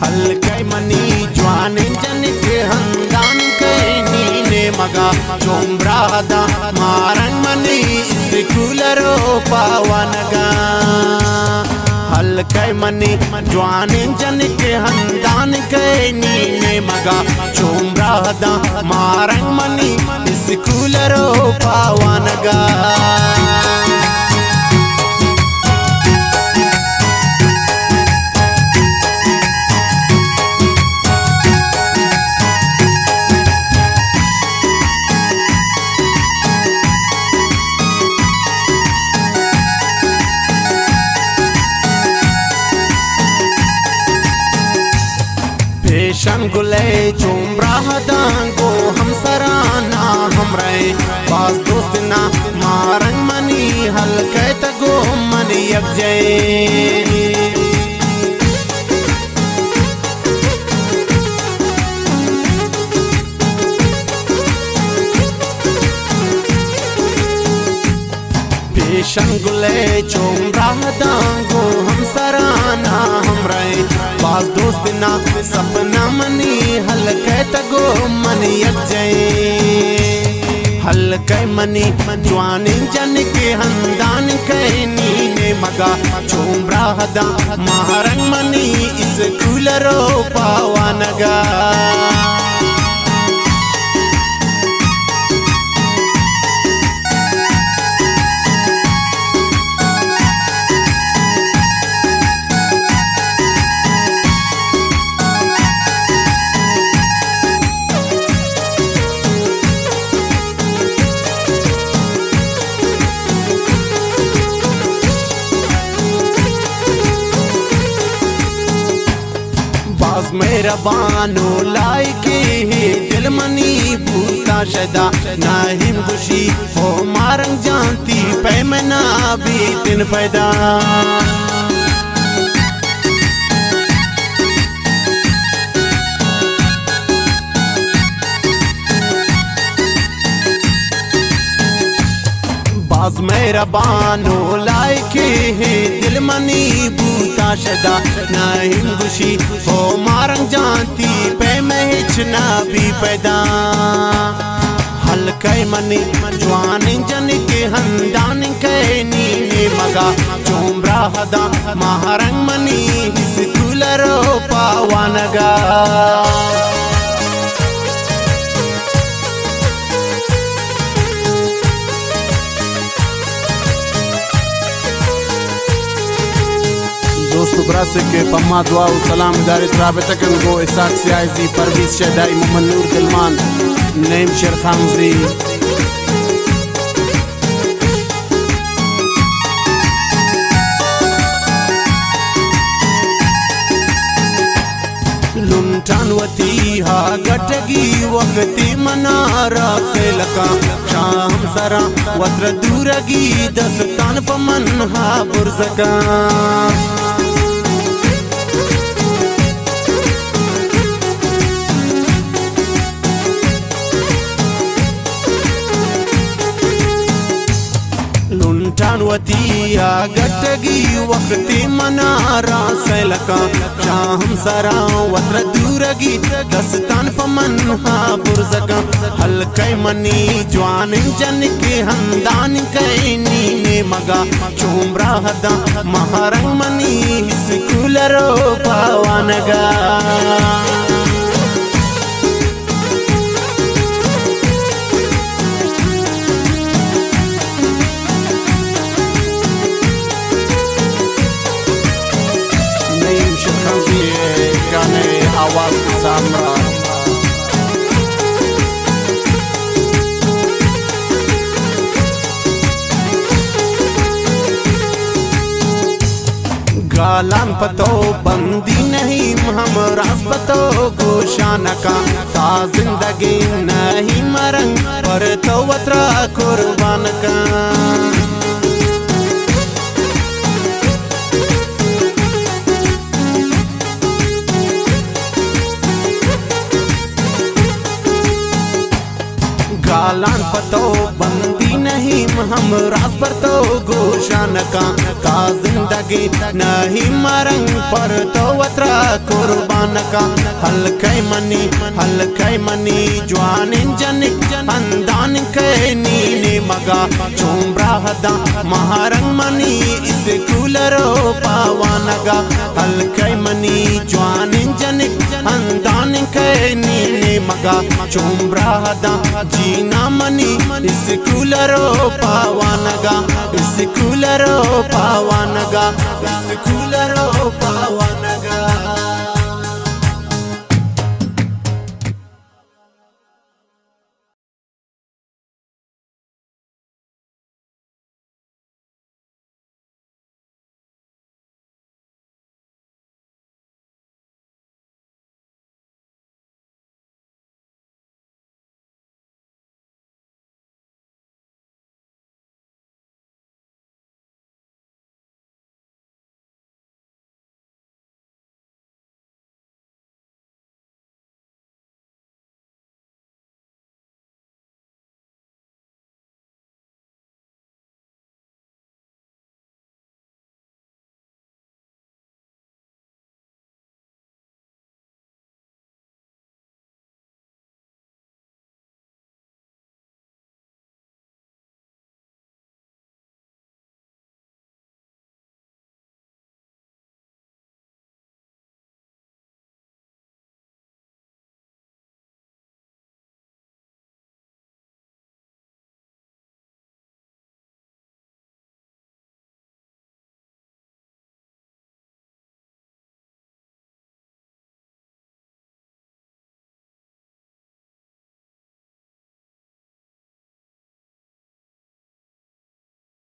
हल्के मनी जवान जन के हंदान के नीने मगा चोम्ब्रादा मारंग मनी स्कूलरो पावनगा हल्के मनी जवान जन के हंदान के नीने मगा चोम्ब्रादा मारंग मनी स्कूलरो पावनगा शंगुले चुम्ब्रा दांगो हम सराना हमरे पास दोस्त ना मारंग मनी हल्के तगो मनी अगजे शंगुले चोम्ब्रा दांगो हम सराना हमरे पास दोस्त ना सपना मनी हल्के तगो मनी अगजे हल्के मनी जवान जन के हंदान के नीने मगा चोम्ब्रा दा मारंग मनी स्कूलरो पावनगा मेरा बानो लाइके दिल मनी भूता शदा नाहिम खुशी हो मारंग जानती पैमना भी दिन पैदा मेरा बानो लाइके दिल मनी बूता शदा नाहिम खुशी हो मारंग जानती पे महचना भी पैदा हल्के मनी जवान जन के हंदान के नीने मगा चोम्ब्रा दा मारंग मनी स्कूलरो पावनगा दोस्तों ब्रासे के पम्मा दुआ और सलाम दारित राबतकन गो इसाक सियाजी परवीज शहदाई मोहम्मद नूर दिलमान नईम शेर खामजी लुंटानवती हा गटगी वक्ति मनारा फेलका शाम सरा वत्र दूरगी दस्तान पमन हा बुर्जका लुंटानवती गटगी वक्ति मनारा सैलका शाम सरा वत्र दूरगी दस्तान पमन हा बुर्जका हल्के मनी जवान जन के हंदान के नीने मगा चोम्ब्रा दा मारंग मनी स्कूलरो पावनगा गाने आवाज सामरा गालान पतो बंदी नहीं हम रास पतो गोशान का ता जिंदगी नहीं मरंग पर तो वत्रा कुर्बान का गालान पतो बंदी नहीं हम रास पर तो गोशान का ता जिंदगी नहीं मरंग पर तो वत्रा कुर्बान का हल्के मनी जवान जनिक अंदान के नीने मगा चुम्ब्रा हदा महारंग मनी इस कूलरो पावानगा हल्के मनी जवान जनिक अंदान के नीने मगा चुम्ब्रा हदा जीना मनी इस कूलरो पावानगा इस कूलरो पावानगा इस कूलरो पावानगा।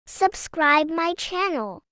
Subscribe my channel.